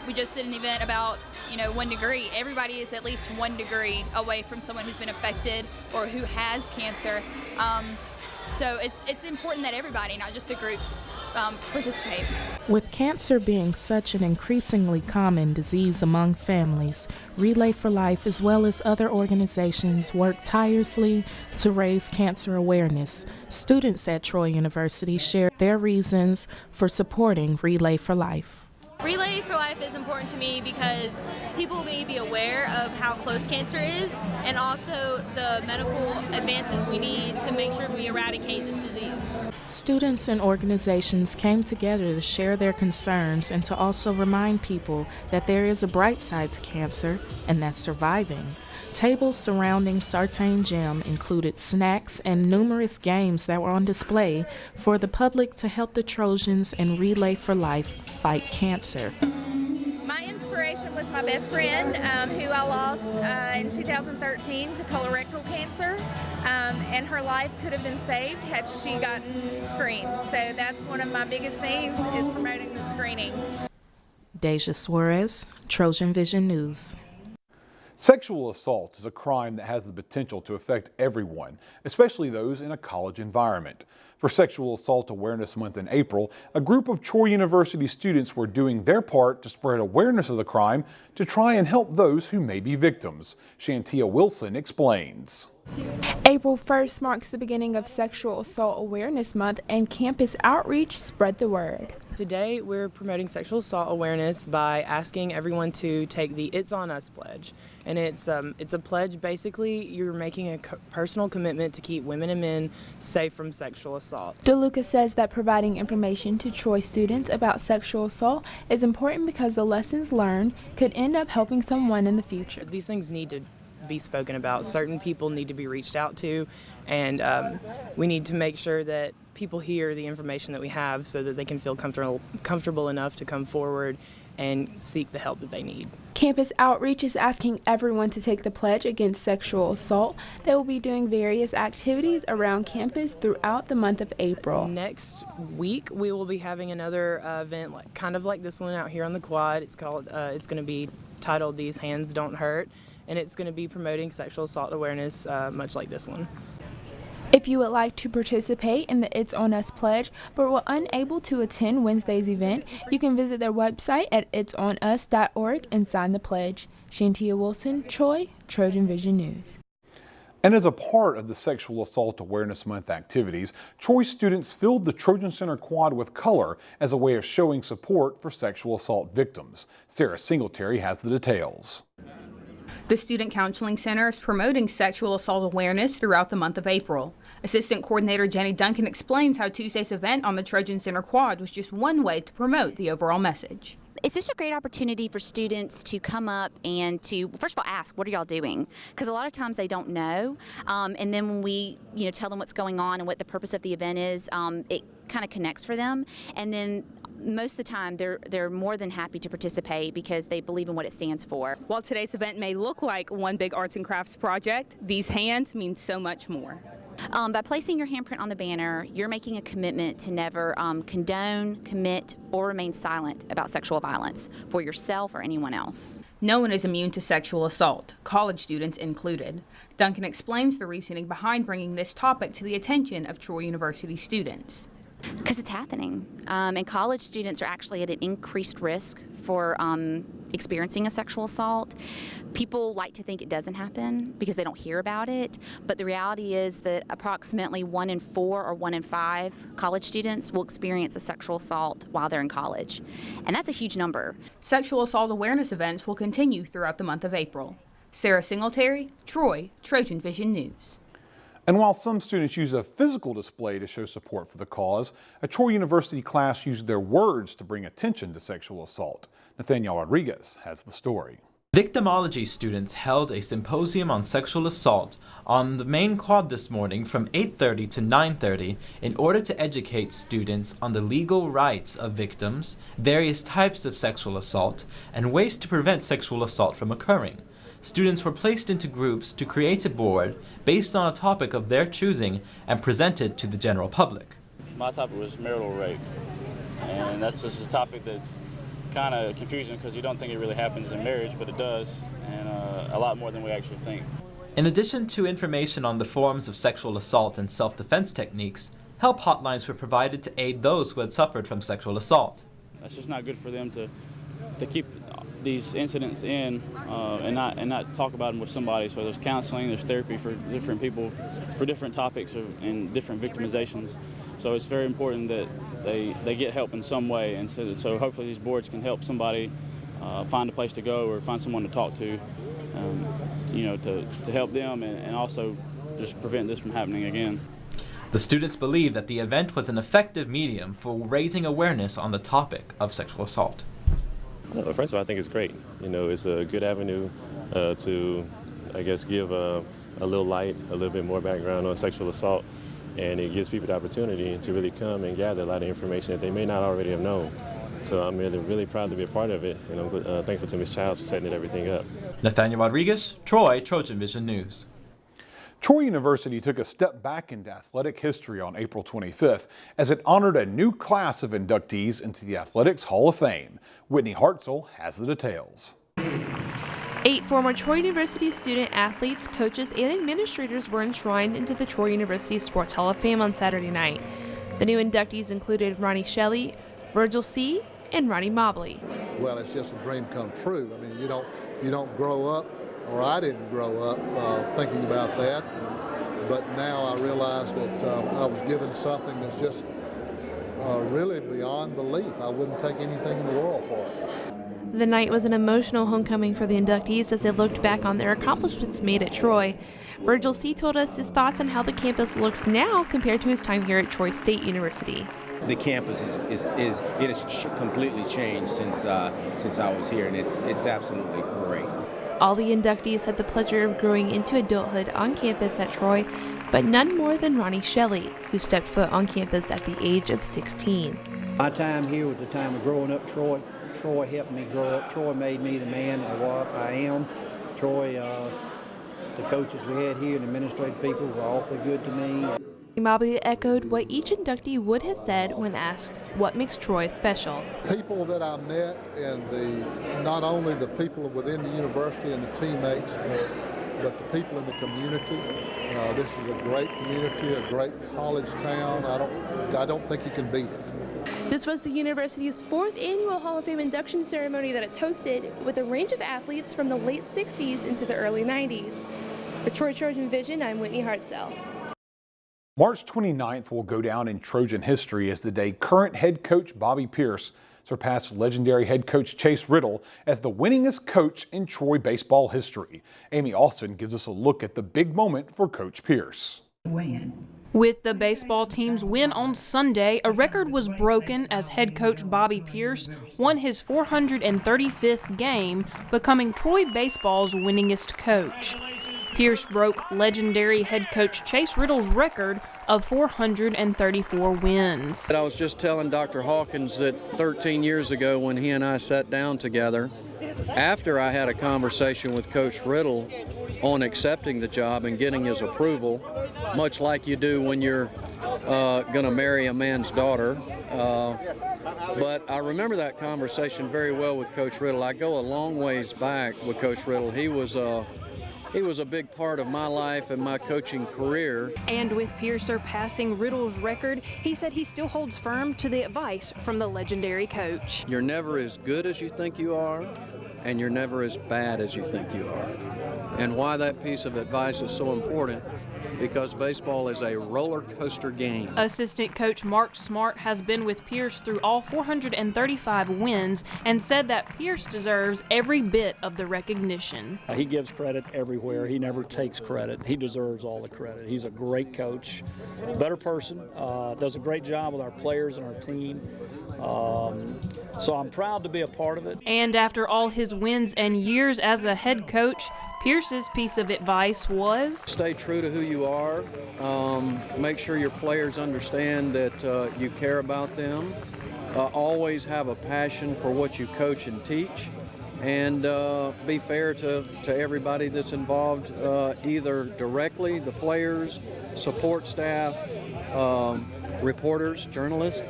we just did an event about 1 degree. Everybody is at least 1 degree away from someone who's been affected or who has cancer. So it's important that everybody, not just the groups, participate. With cancer being such an increasingly common disease among families, Relay for Life as well as other organizations work tirelessly to raise cancer awareness. Students at Troy University share their reasons for supporting Relay for Life. Relay for Life is important to me because people may be aware of how close cancer is, and also the medical advances we need to make sure we eradicate this disease. Students and organizations came together to share their concerns and to also remind people that there is a bright side to cancer, and that's surviving. Tables surrounding Sartain Gym included snacks and numerous games that were on display for the public to help the Trojans and Relay for Life fight cancer. My inspiration was my best friend, who I lost in 2013 to colorectal cancer, and her life could have been saved had she gotten screened. So that's one of my biggest things, is promoting the screening. Deja Suarez, TrojanVision News. Sexual assault is a crime that has the potential to affect everyone, especially those in a college environment. For Sexual Assault Awareness Month in April, a group of Troy University students were doing their part to spread awareness of the crime to try and help those who may be victims. Shantia Wilson explains. April 1st marks the beginning of Sexual Assault Awareness Month, and campus outreach spread the word. Today we're promoting sexual assault awareness by asking everyone to take the It's On Us pledge. And it's a pledge. Basically, you're making a personal commitment to keep women and men safe from sexual assault. DeLuca says that providing information to Troy students about sexual assault is important because the lessons learned could end up helping someone in the future. These things need to be spoken about. Certain people need to be reached out to, and we need to make sure that people hear the information that we have so that they can feel comfortable enough to come forward and seek the help that they need. Campus outreach is asking everyone to take the pledge against sexual assault. They will be doing various activities around campus throughout the month of April. Next week we will be having another event kind of like this one out here on the quad. It's called it's going to be titled These Hands Don't Hurt, and it's going to be promoting sexual assault awareness much like this one. If you would like to participate in the It's On Us pledge but were unable to attend Wednesday's event, you can visit their website at itsonus.org and sign the pledge. Shantia Wilson, Troy, TrojanVision News. And as a part of the Sexual Assault Awareness Month activities, Troy students filled the Trojan Center quad with color as a way of showing support for sexual assault victims. Sarah Singletary has the details. The Student Counseling Center is promoting sexual assault awareness throughout the month of April. Assistant Coordinator Jenny Duncan explains how Tuesday's event on the Trojan Center Quad was just one way to promote the overall message. It's just a great opportunity for students to come up and to, first of all, ask, what are y'all doing? Because a lot of times they don't know. And then when we tell them what's going on and what the purpose of the event is, it kind of connects for them. And then most of the time they're more than happy to participate because they believe in what it stands for. While today's event may look like one big arts and crafts project, these hands mean so much more. By placing your handprint on the banner, you're making a commitment to never condone, commit, or remain silent about sexual violence for yourself or anyone else. No one is immune to sexual assault, college students included. Duncan explains the reasoning behind bringing this topic to the attention of Troy University students. Because it's happening, and college students are actually at an increased risk for experiencing a sexual assault. People like to think it doesn't happen because they don't hear about it, but the reality is that approximately 1 in 4 or 1 in 5 college students will experience a sexual assault while they're in college, and that's a huge number. Sexual assault awareness events will continue throughout the month of April. Sarah Singletary, Troy, TrojanVision News. And while some students use a physical display to show support for the cause, a Troy University class used their words to bring attention to sexual assault. Nathaniel Rodriguez has the story. Victimology students held a symposium on sexual assault on the main quad this morning from 8:30 to 9:30 in order to educate students on the legal rights of victims, various types of sexual assault, and ways to prevent sexual assault from occurring. Students were placed into groups to create a board based on a topic of their choosing and presented to the general public. My topic was marital rape, and that's just a topic that's kind of confusing because you don't think it really happens in marriage, but it does, and a lot more than we actually think. In addition to information on the forms of sexual assault and self-defense techniques, help hotlines were provided to aid those who had suffered from sexual assault. It's just not good for them to keep these incidents in and not talk about them with somebody. So there's counseling, there's therapy for different people for different topics and different victimizations. So it's very important that they get help in some way, and so hopefully these boards can help somebody find a place to go or find someone to talk to, to help them and also just prevent this from happening again. The students believe that the event was an effective medium for raising awareness on the topic of sexual assault. Well, first of all, I think it's great. It's a good avenue to, I guess, give a little light, a little bit more background on sexual assault, and it gives people the opportunity to really come and gather a lot of information that they may not already have known. So I'm really proud to be a part of it, and I'm thankful to Ms. Childs for setting everything up. Nathaniel Rodriguez, Troy, TrojanVision News. Troy University took a step back into athletic history on April 25th as it honored a new class of inductees into the Athletics Hall of Fame. Whitney Hartzell has the details. 8 former Troy University student athletes, coaches, and administrators were enshrined into the Troy University Sports Hall of Fame on Saturday night. The new inductees included Ronnie Shelley, Virgil C., and Ronnie Mobley. Well, it's just a dream come true. I mean, you don't grow up, or I didn't grow up thinking about that. But now I realize that I was given something that's just really beyond belief. I wouldn't take anything in the world for it. The night was an emotional homecoming for the inductees as they looked back on their accomplishments made at Troy. Virgil C. told us his thoughts on how the campus looks now compared to his time here at Troy State University. The campus has completely changed since I was here, and it's absolutely great. All the inductees had the pleasure of growing into adulthood on campus at Troy, but none more than Ronnie Shelley, who stepped foot on campus at the age of 16. My time here was the time of growing up Troy. Troy helped me grow up. Troy made me the man I am. Troy, the coaches we had here and administrative people were awfully good to me. Mobley echoed what each inductee would have said when asked what makes Troy special. People that I met and not only the people within the university and the teammates, but the people in the community. This is a great community, a great college town. I don't think you can beat it. This was the university's 4th annual Hall of Fame induction ceremony that it's hosted, with a range of athletes from the late 60s into the early 90s. For TrojanVision, I'm Whitney Hartzell. March 29th will go down in Trojan history as the day current head coach Bobby Pierce surpassed legendary head coach Chase Riddle as the winningest coach in Troy baseball history. Amy Austin gives us a look at the big moment for Coach Pierce. With the baseball team's win on Sunday, a record was broken as head coach Bobby Pierce won his 435th game, becoming Troy baseball's winningest coach. Pierce broke legendary head coach Chase Riddle's record of 434 wins. I was just telling Dr. Hawkins that 13 years ago when he and I sat down together, after I had a conversation with Coach Riddle on accepting the job and getting his approval, much like you do when you're going to marry a man's daughter. But I remember that conversation very well with Coach Riddle. I go a long ways back with Coach Riddle. He was a big part of my life and my coaching career. And with Pierce surpassing Riddle's record, he said he still holds firm to the advice from the legendary coach. You're never as good as you think you are, and you're never as bad as you think you are. And why that piece of advice is so important, because baseball is a roller coaster game. Assistant coach Mark Smart has been with Pierce through all 435 wins and said that Pierce deserves every bit of the recognition. He gives credit everywhere. He never takes credit. He deserves all the credit. He's a great coach, better person, does a great job with our players and our team. So I'm proud to be a part of it. And after all his wins and years as a head coach, Pierce's piece of advice was, stay true to who you are. Make sure your players understand that you care about them. Always have a passion for what you coach and teach. And be fair to everybody that's involved, either directly, the players, support staff, reporters, journalists,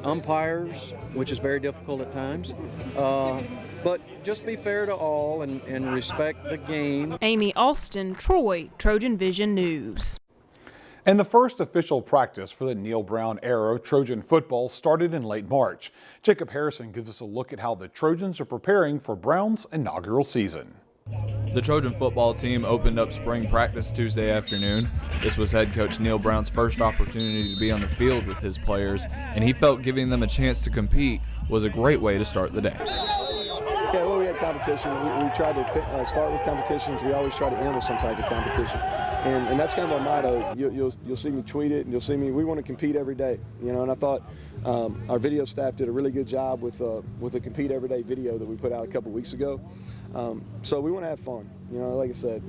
umpires, which is very difficult at times. But just be fair to all and respect the game. Amy Austin, Troy, TrojanVision News. And the first official practice for the Neil Brown era of Trojan football started in late March. Jacob Harrison gives us a look at how the Trojans are preparing for Brown's inaugural season. The Trojan football team opened up spring practice Tuesday afternoon. This was head coach Neil Brown's first opportunity to be on the field with his players, and he felt giving them a chance to compete was a great way to start the day. Yeah, well, we had competition. We tried to start with competitions. We always try to end with some type of competition, and that's kind of our motto. You'll see me tweet it, and you'll see me. We want to compete every day, And I thought our video staff did a really good job with the Compete Every Day video that we put out a couple weeks ago. So we want to have fun. Like I said,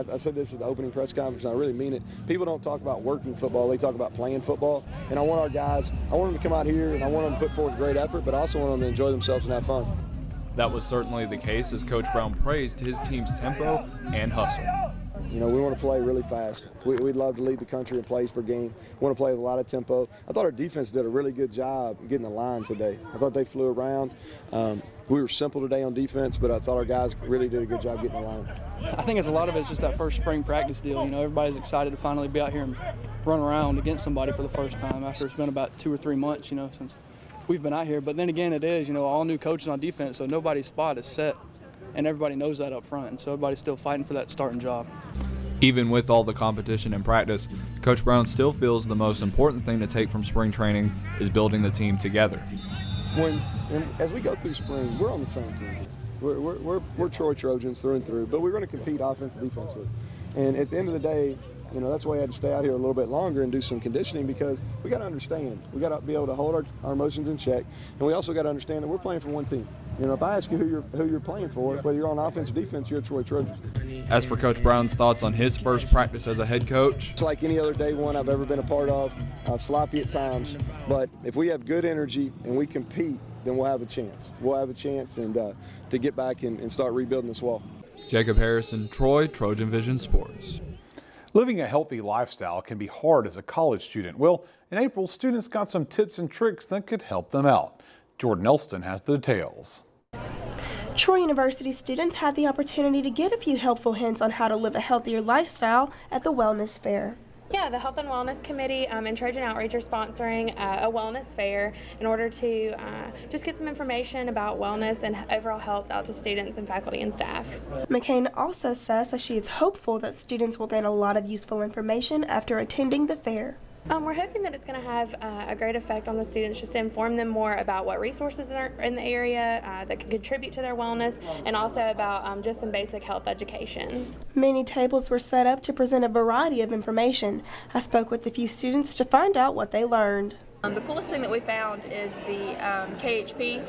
I said this at the opening press conference, and I really mean it. People don't talk about working football; they talk about playing football. And I want our guys. I want them to come out here, and I want them to put forth great effort, but I also want them to enjoy themselves and have fun. That was certainly the case as Coach Brown praised his team's tempo and hustle. You know, we want to play really fast. We'd love to lead the country in plays per game. We want to play with a lot of tempo. I thought our defense did a really good job getting the line today. I thought they flew around. We were simple today on defense, but I thought our guys really did a good job getting the line. I think it's a lot of it's just that first spring practice deal. You know, everybody's excited to finally be out here and run around against somebody for the first time after it's been about 2 or 3 months, you know, since we've been out here. But then again, it is, you know, all new coaches on defense, so nobody's spot is set, and everybody knows that up front, and so everybody's still fighting for that starting job. Even with all the competition and practice, Coach Brown still feels the most important thing to take from spring training is building the team together. As we go through spring, we're on the same team. We're Troy Trojans through and through, but we're going to compete offensive, defensively. And at the end of the day, you know, that's why I had to stay out here a little bit longer and do some conditioning, because we got to understand. We got to be able to hold our emotions in check, and we also got to understand that we're playing for one team. You know, if I ask you who you're playing for, whether you're on offense or defense, you're a Troy Trojan. As for Coach Brown's thoughts on his first practice as a head coach, it's like any other day one I've ever been a part of, sloppy at times, but if we have good energy and we compete, then we'll have a chance. We'll have a chance and to get back and start rebuilding this wall. Jacob Harrison, Troy, TrojanVision Sports. Living a healthy lifestyle can be hard as a college student. Well, in April, students got some tips and tricks that could help them out. Jordan Elston has the details. Troy University students had the opportunity to get a few helpful hints on how to live a healthier lifestyle at the Wellness Fair. Yeah, the Health and Wellness Committee and Trojan Outreach are sponsoring a wellness fair in order to just get some information about wellness and overall health out to students and faculty and staff. McCain also says that she is hopeful that students will gain a lot of useful information after attending the fair. We're hoping that it's going to have a great effect on the students, just to inform them more about what resources are in the area that can contribute to their wellness, and also about just some basic health education. Many tables were set up to present a variety of information. I spoke with a few students to find out what they learned. The coolest thing that we found is the KHP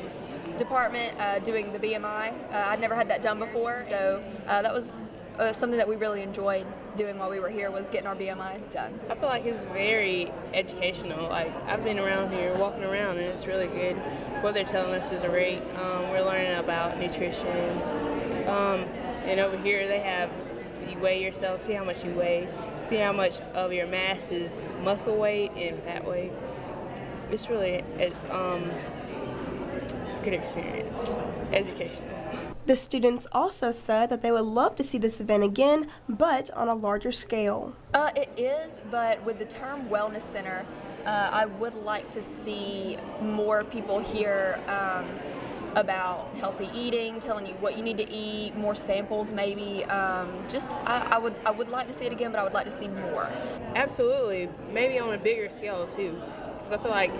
department doing the BMI. I'd never had that done before, so that was something that we really enjoyed doing while we were here, was getting our BMI done. I feel like it's very educational. Like, I've been around here, walking around, and it's really good. What they're telling us is great. We're learning about nutrition. And over here they have, you weigh yourself, see how much you weigh, see how much of your mass is muscle weight and fat weight. It's really a good experience, educational. The students also said that they would love to see this event again, but on a larger scale. It is, but with the term Wellness Center, I would like to see more people hear about healthy eating, telling you what you need to eat, more samples maybe. I would like to see it again, but I would like to see more. Absolutely, maybe on a bigger scale too. Because I feel like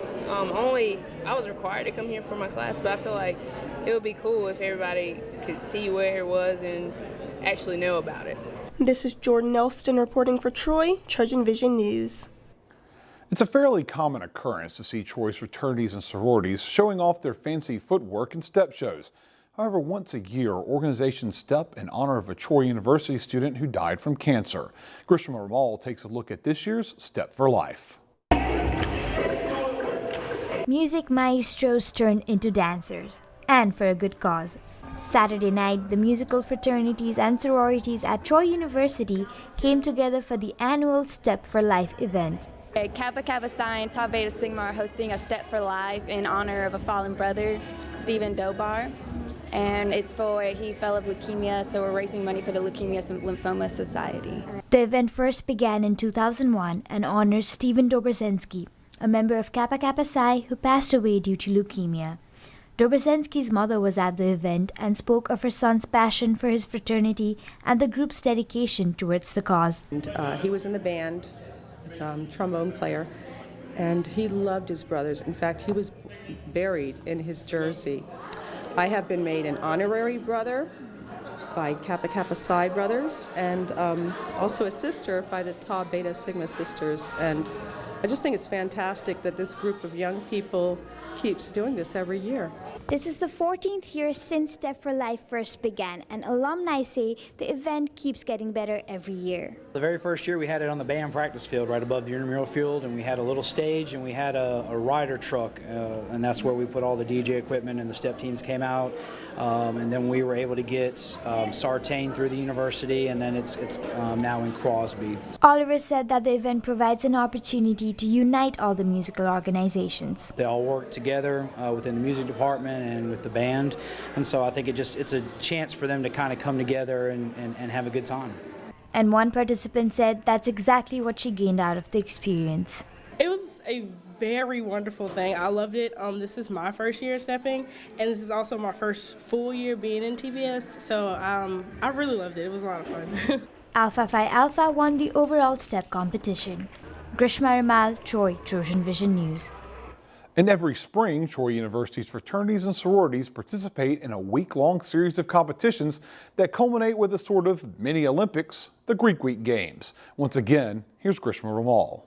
I was required to come here for my class, but I feel like it would be cool if everybody could see where it was and actually know about it. This is Jordan Elston reporting for Troy, TrojanVision News. It's a fairly common occurrence to see Troy's fraternities and sororities showing off their fancy footwork and step shows. However, once a year, organizations step in honor of a Troy University student who died from cancer. Grishma Ramal takes a look at this year's Step for Life. Music maestros turn into dancers, and for a good cause. Saturday night, the musical fraternities and sororities at Troy University came together for the annual Step for Life event. Kappa Kappa Psi and Tau Beta Sigma are hosting a Step for Life in honor of a fallen brother, Stephen Dobar. And he fell of leukemia, so we're raising money for the Leukemia and Lymphoma Society. The event first began in 2001 and honors Stephen Dobrzinski, a member of Kappa Kappa Psi who passed away due to leukemia. Dobrzinski's mother was at the event and spoke of her son's passion for his fraternity and the group's dedication towards the cause. He was in the band, trombone player, and he loved his brothers. In fact, he was buried in his jersey. I have been made an honorary brother by Kappa Kappa Psi brothers, and also a sister by the Tau Beta Sigma sisters, and I just think it's fantastic that this group of young people keeps doing this every year. This is the 14th year since Step for Life first began, and alumni say the event keeps getting better every year. The very first year we had it on the band practice field right above the intramural field, and we had a little stage and we had a rider truck, and that's where we put all the DJ equipment, and the step teams came out, and then we were able to get Sartain through the university, and then it's now in Crosby. Oliver said that the event provides an opportunity to unite all the musical organizations. They all work together within the music department and with the band, and so I think it's a chance for them to kind of come together and have a good time. And one participant said that's exactly what she gained out of the experience. It was a very wonderful thing. I loved it. This is my first year stepping, and this is also my first full year being in TVS, so I really loved it. It was a lot of fun. Alpha Phi Alpha won the overall step competition. Grishma Ramal, Troy, TrojanVision News. And every spring, Troy University's fraternities and sororities participate in a week-long series of competitions that culminate with a sort of mini Olympics, the Greek Week Games. Once again, here's Grishma Ramal.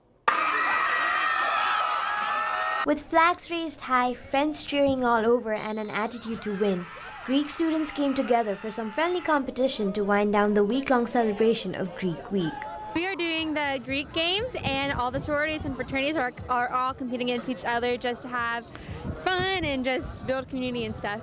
With flags raised high, friends cheering all over, and an attitude to win, Greek students came together for some friendly competition to wind down the week-long celebration of Greek Week. We are doing the Greek Games, and all the sororities and fraternities are all competing against each other just to have fun and just build community and stuff.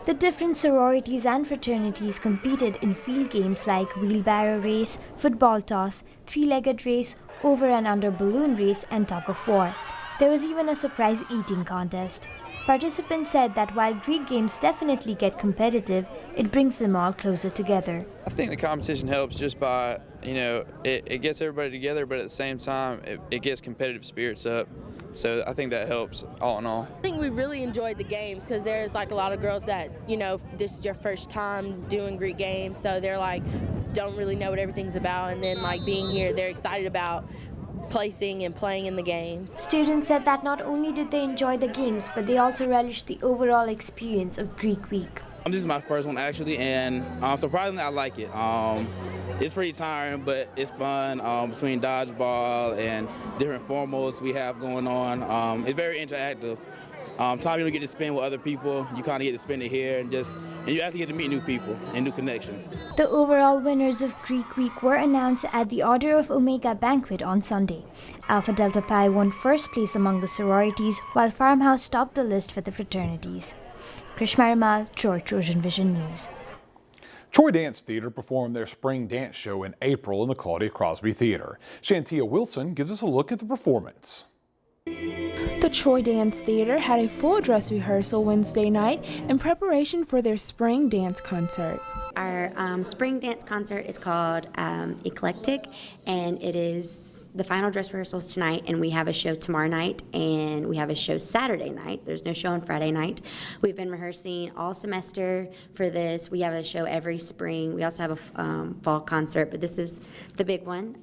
The different sororities and fraternities competed in field games like wheelbarrow race, football toss, three-legged race, over and under balloon race, and tug of war. There was even a surprise eating contest. Participants said that while Greek games definitely get competitive, it brings them all closer together. I think the competition helps just by, it gets everybody together, but at the same time, it gets competitive spirits up. So I think that helps all in all. I think we really enjoyed the games because there's like a lot of girls that, this is your first time doing Greek games, so they're like, don't really know what everything's about, and then like being here, they're excited about placing and playing in the games. Students said that not only did they enjoy the games, but they also relished the overall experience of Greek Week. This is my first one actually, and surprisingly I like it. It's pretty tiring, but it's fun between dodgeball and different formals we have going on. It's very interactive. Time you don't get to spend with other people, you kind of get to spend it here and you actually get to meet new people and new connections. The overall winners of Greek Week were announced at the Order of Omega banquet on Sunday. Alpha Delta Pi won first place among the sororities, while Farmhouse topped the list for the fraternities. Krishma Ramal, Troy, TrojanVision News. Troy Dance Theater performed their spring dance show in April in the Claudia Crosby Theater. Shantia Wilson gives us a look at the performance. The Troy Dance Theater had a full dress rehearsal Wednesday night in preparation for their spring dance concert. Our spring dance concert is called Eclectic, and it is the final dress rehearsals tonight, and we have a show tomorrow night, and we have a show Saturday night. There's no show on Friday night. We've been rehearsing all semester for this. We have a show every spring. We also have a fall concert, but this is the big one.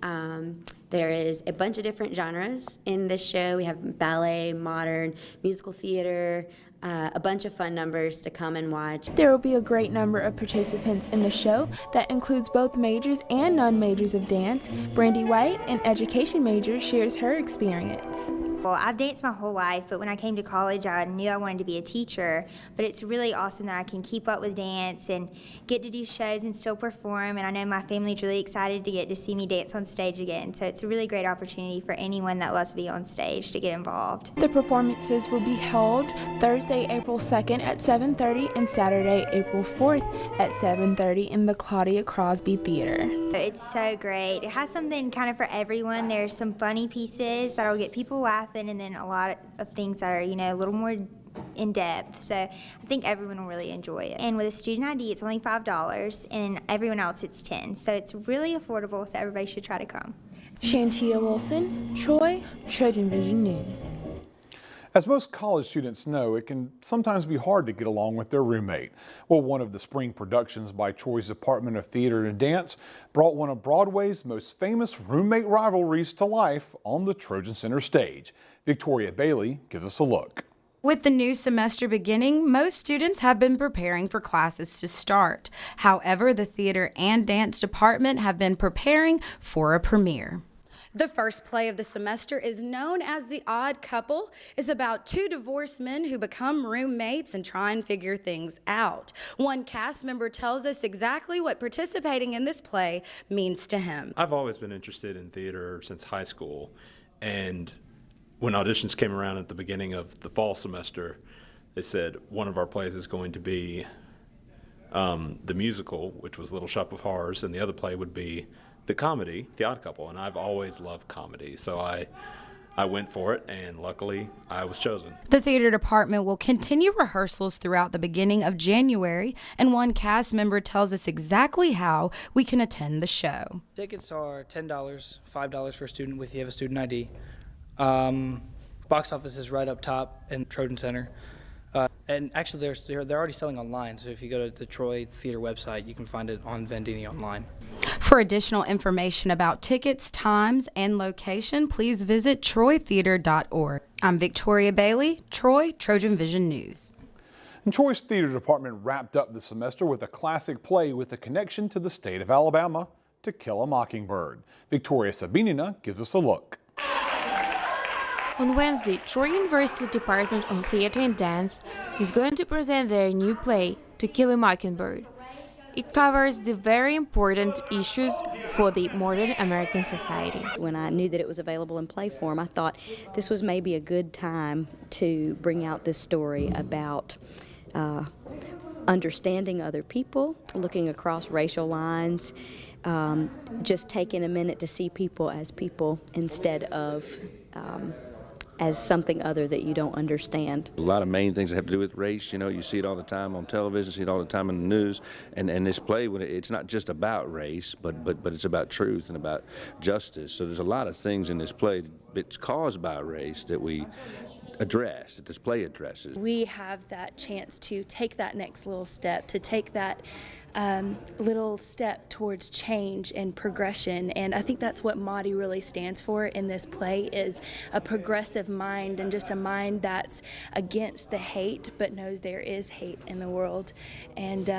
There is a bunch of different genres in this show. We have ballet, modern, musical theater, a bunch of fun numbers to come and watch. There will be a great number of participants in the show that includes both majors and non-majors of dance. Brandy White, an education major, shares her experience. Well, I've danced my whole life, but when I came to college, I knew I wanted to be a teacher. But it's really awesome that I can keep up with dance and get to do shows and still perform. And I know my family's really excited to get to see me dance on stage again. So it's a really great opportunity for anyone that loves to be on stage to get involved. The performances will be held Thursday, April 2nd at 7:30 and Saturday, April 4th at 7:30 in the Claudia Crosby Theater. It's so great. It has something kind of for everyone. There's some funny pieces that'll get people laughing, and then a lot of things that are, a little more in depth. So I think everyone will really enjoy it. And with a student ID, it's only $5, and everyone else it's $10. So it's really affordable, so everybody should try to come. Shantia Wilson, Troy, TrojanVision News. As most college students know, it can sometimes be hard to get along with their roommate. Well, one of the spring productions by Troy's Department of Theater and Dance brought one of Broadway's most famous roommate rivalries to life on the Trojan Center stage. Victoria Bailey gives us a look. With the new semester beginning, most students have been preparing for classes to start. However, the Theater and Dance Department have been preparing for a premiere. The first play of the semester is known as The Odd Couple. It's about two divorced men who become roommates and try and figure things out. One cast member tells us exactly what participating in this play means to him. I've always been interested in theater since high school, and when auditions came around at the beginning of the fall semester, they said one of our plays is going to be the musical, which was Little Shop of Horrors, and the other play would be the comedy, The Odd Couple, and I've always loved comedy, so I went for it, and luckily I was chosen. The theater department will continue rehearsals throughout the beginning of January, and one cast member tells us exactly how we can attend the show. Tickets are $10, $5 for a student if you have a student ID. Box office is right up top in Trojan Center. And actually, they're already selling online, so if you go to the Troy Theater website, you can find it on Vendini online. For additional information about tickets, times, and location, please visit troytheater.org. I'm Victoria Bailey, Troy, TrojanVision News. And Troy's theater department wrapped up the semester with a classic play with a connection to the state of Alabama, To Kill a Mockingbird. Victoria Sabinina gives us a look. On Wednesday, Troy University's Department of Theater and Dance is going to present their new play, To Kill a Mockingbird. It covers the very important issues for the modern American society. When I knew that it was available in play form, I thought this was maybe a good time to bring out this story about understanding other people, looking across racial lines, just taking a minute to see people as people instead of as something other that you don't understand. A lot of main things that have to do with race, you see it all the time on television, see it all the time in the news, and this play, it's not just about race, but it's about truth and about justice. So there's a lot of things in this play that's caused by race that we address, that this play addresses. We have that chance to take that next little step, to take that little step towards change and progression, and I think that's what Maudie really stands for in this play, is a progressive mind, and just a mind that's against the hate but knows there is hate in the world, and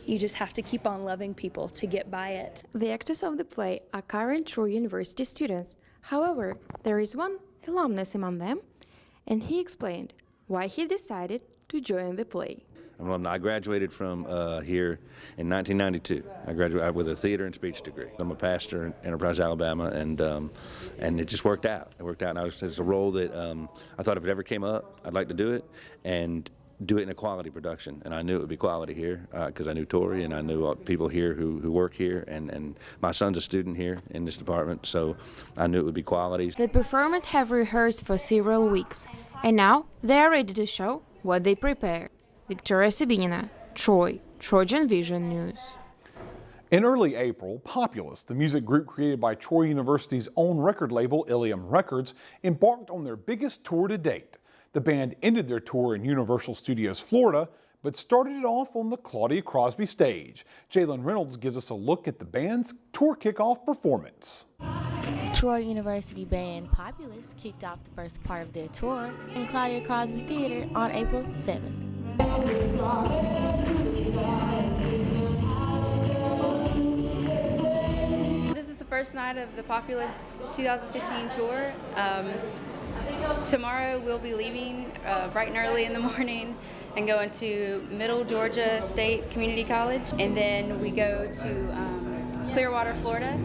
you just have to keep on loving people to get by it. The actors of the play are current Troy University students. However, there is one alumnus among them, and he explained why he decided to join the play. I graduated from here in 1992. I graduated with a theater and speech degree. I'm a pastor in Enterprise, Alabama, and it just worked out. It worked out, and it's a role that I thought if it ever came up, I'd like to do it, and do it in a quality production. And I knew it would be quality here because I knew Tori and I knew people here who work here, and my son's a student here in this department, so I knew it would be quality. The performers have rehearsed for several weeks, and now they are ready to show what they prepared. Victoria Sabinina, Troy, TrojanVision News. In early April, Populist, the music group created by Troy University's own record label, Ilium Records, embarked on their biggest tour to date. The band ended their tour in Universal Studios, Florida, but started it off on the Claudia Crosby stage. Jalen Reynolds gives us a look at the band's tour kickoff performance. Troy University band Populist kicked off the first part of their tour in Claudia Crosby Theater on April 7th. This is the first night of the Populist 2015 tour. Tomorrow we'll be leaving bright and early in the morning and going to Middle Georgia State Community College, and then we go to Clearwater, Florida.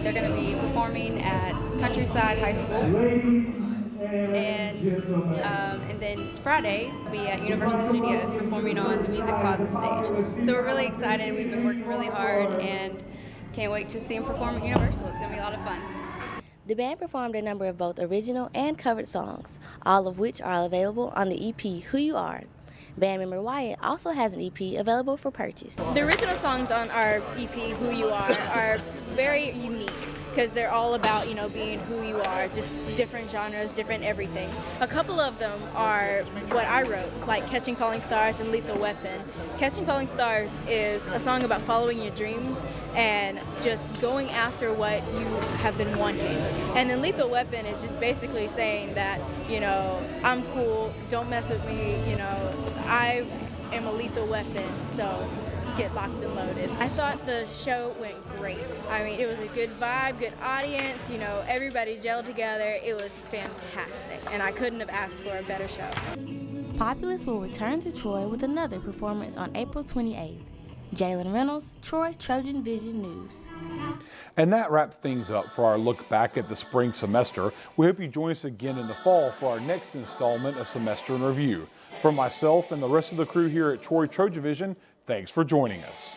They're going to be performing at Countryside High School, and then Friday we'll be at Universal Studios performing on the Music Plaza stage. So we're really excited. We've been working really hard and can't wait to see them perform at Universal. It's going to be a lot of fun. The band performed a number of both original and covered songs, all of which are available on the EP Who You Are. Band member Wyatt also has an EP available for purchase. The original songs on our EP Who You are very unique because they're all about, being who you are, just different genres, different everything. A couple of them are what I wrote, like Catching Falling Stars and Lethal Weapon. Catching Falling Stars is a song about following your dreams and just going after what you have been wanting. And then Lethal Weapon is just basically saying that, I'm cool, don't mess with me, I am a lethal weapon, so get locked and loaded. I thought the show went great. I mean, it was a good vibe, good audience, you know, everybody gelled together. It was fantastic, and I couldn't have asked for a better show. Populist will return to Troy with another performance on April 28th. Jalen Reynolds, Troy TrojanVision News. And that wraps things up for our look back at the spring semester. We hope you join us again in the fall for our next installment of Semester in Review. From myself and the rest of the crew here at Troy TrojanVision, thanks for joining us.